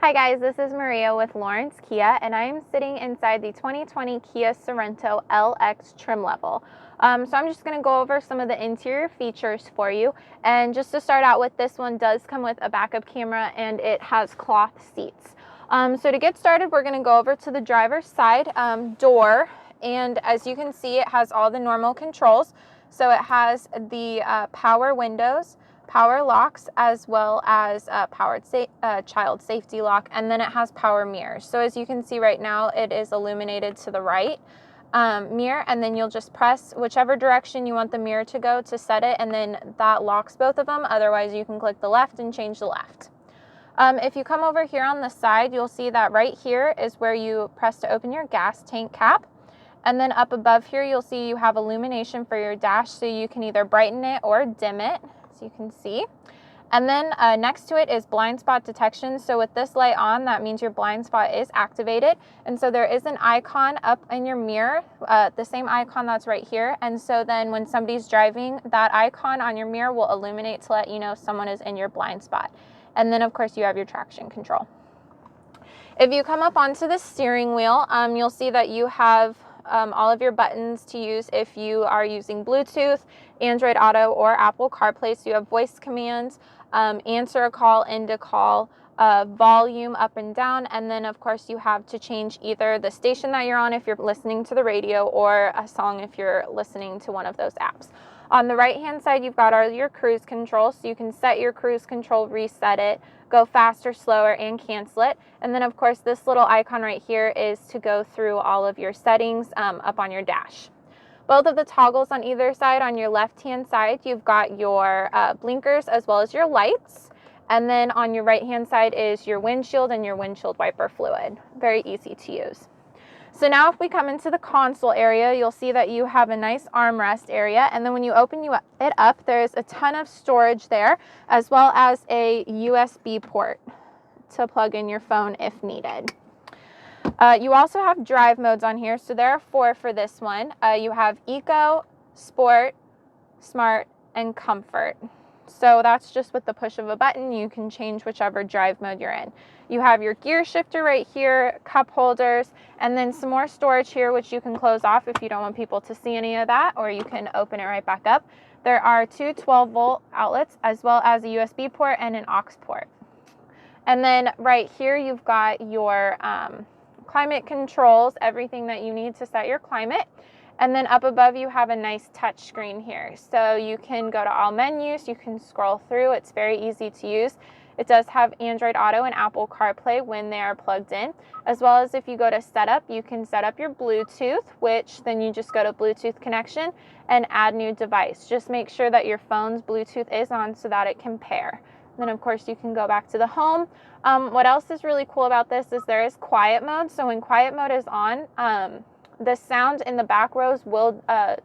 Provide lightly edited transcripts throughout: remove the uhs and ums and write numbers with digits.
Hi guys, this is Maria with Lawrence Kia, and I am sitting inside the 2020 Kia Sorento LX trim level. So I'm just going to go over some of the interior features for you. And just to start out with, this one does come with a backup camera and it has cloth seats. So to get started, we're going to go over to the driver's side door. And as you can see, it has all the normal controls. So it has the power windows, power locks, as well as child safety lock, and then it has power mirrors. So as you can see right now, it is illuminated to the right mirror, and then you'll just press whichever direction you want the mirror to go to set it, and then that locks both of them. Otherwise, you can click the left and change the left. If you come over here on the side, you'll see that right here is where you press to open your gas tank cap. And then up above here, you'll see you have illumination for your dash, so you can either brighten it or dim it, as you can see. And then next to it is blind spot detection. So with this light on, that means your blind spot is activated. And so there is an icon up in your mirror, the same icon that's right here. And so then when somebody's driving, that icon on your mirror will illuminate to let you know someone is in your blind spot. And then of course you have your traction control. If you come up onto the steering wheel, you'll see that you have all of your buttons to use if you are using Bluetooth, Android Auto, or Apple CarPlay. So you have voice commands, answer a call, end a call, volume up and down, and then of course you have to change either the station that you're on if you're listening to the radio, or a song if you're listening to one of those apps. On the right hand side, you've got all your cruise control, so you can set your cruise control, reset it, go faster, slower, and cancel it. And then of course this little icon right here is to go through all of your settings up on your dash. Both of the toggles on either side, on your left hand side, you've got your blinkers as well as your lights. And then on your right hand side is your windshield and your windshield wiper fluid. Very easy to use. So now if we come into the console area, you'll see that you have a nice armrest area, and then when you open it up, there's a ton of storage there, as well as a USB port to plug in your phone if needed. You also have drive modes on here, so there are 4 for this one. You have Eco, Sport, Smart, and Comfort. So that's just with the push of a button. You can change whichever drive mode you're in. You have your gear shifter right here, cup holders, and then some more storage here, which you can close off if you don't want people to see any of that, or you can open it right back up. There are 2 12-volt outlets, as well as a USB port and an aux port. And then right here, you've got your climate controls, everything that you need to set your climate. And then up above, you have a nice touch screen here. So you can go to all menus, you can scroll through. It's very easy to use. It does have Android Auto and Apple CarPlay when they are plugged in, as well as if you go to setup, you can set up your Bluetooth, which then you just go to Bluetooth connection and add new device. Just make sure that your phone's Bluetooth is on so that it can pair. Then of course you can go back to the home. What else is really cool about this is there is quiet mode. So when quiet mode is on, the sound in the back rows will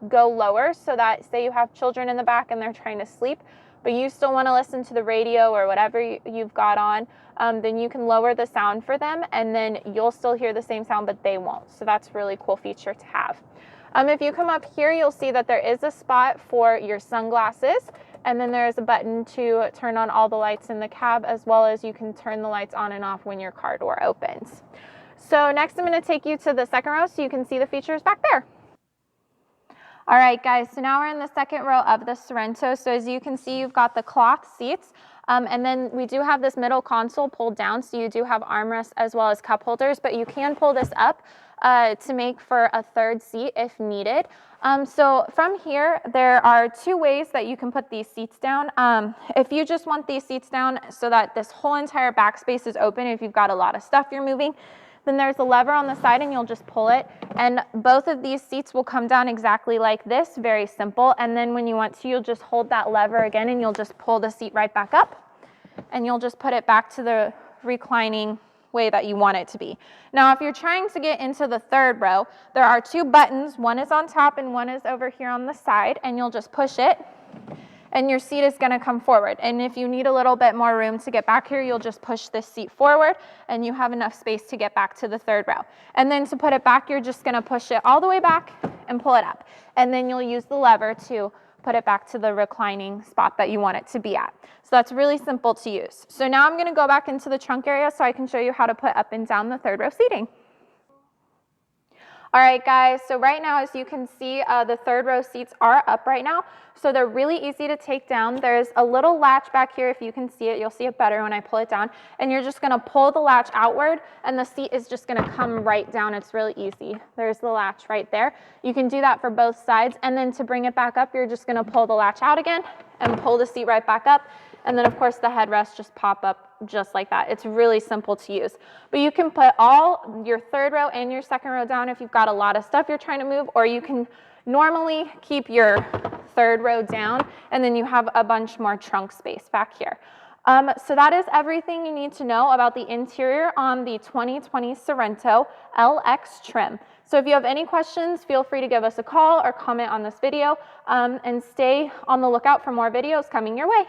go lower, so that say you have children in the back and they're trying to sleep, but you still want to listen to the radio or whatever you've got on, then you can lower the sound for them, and then you'll still hear the same sound, but they won't. So that's a really cool feature to have. If you come up here, you'll see that there is a spot for your sunglasses, and then there is a button to turn on all the lights in the cab, as well as you can turn the lights on and off when your car door opens. So next I'm going to take you to the second row so you can see the features back there. All right, guys, so now we're in the second row of the Sorento. So as you can see, you've got the cloth seats, and then we do have this middle console pulled down, so you do have armrests as well as cup holders, but you can pull this up to make for a third seat if needed. So from here, there are 2 ways that you can put these seats down. If you just want these seats down so that this whole entire back space is open, if you've got a lot of stuff you're moving, then there's a lever on the side and you'll just pull it. And both of these seats will come down exactly like this, very simple. And then when you want to, you'll just hold that lever again and you'll just pull the seat right back up. And you'll just put it back to the reclining way that you want it to be. Now, if you're trying to get into the third row, there are 2 buttons. One is on top and one is over here on the side. And you'll just push it, and your seat is going to come forward. And if you need a little bit more room to get back here, you'll just push this seat forward, and you have enough space to get back to the third row. And then to put it back, you're just going to push it all the way back and pull it up. And then you'll use the lever to put it back to the reclining spot that you want it to be at. So that's really simple to use. So now I'm gonna go back into the trunk area so I can show you how to put up and down the third row seating. All right, guys, so right now, as you can see, the third row seats are up right now. So they're really easy to take down. There's a little latch back here. If you can see it, you'll see it better when I pull it down. And you're just gonna pull the latch outward and the seat is just gonna come right down. It's really easy. There's the latch right there. You can do that for both sides. And then to bring it back up, you're just gonna pull the latch out again and pull the seat right back up. And then of course the headrests just pop up just like that. It's really simple to use. But you can put all your third row and your second row down if you've got a lot of stuff you're trying to move, or you can normally keep your third row down and then you have a bunch more trunk space back here. So that is everything you need to know about the interior on the 2020 Sorento LX trim. So if you have any questions, feel free to give us a call or comment on this video, and stay on the lookout for more videos coming your way.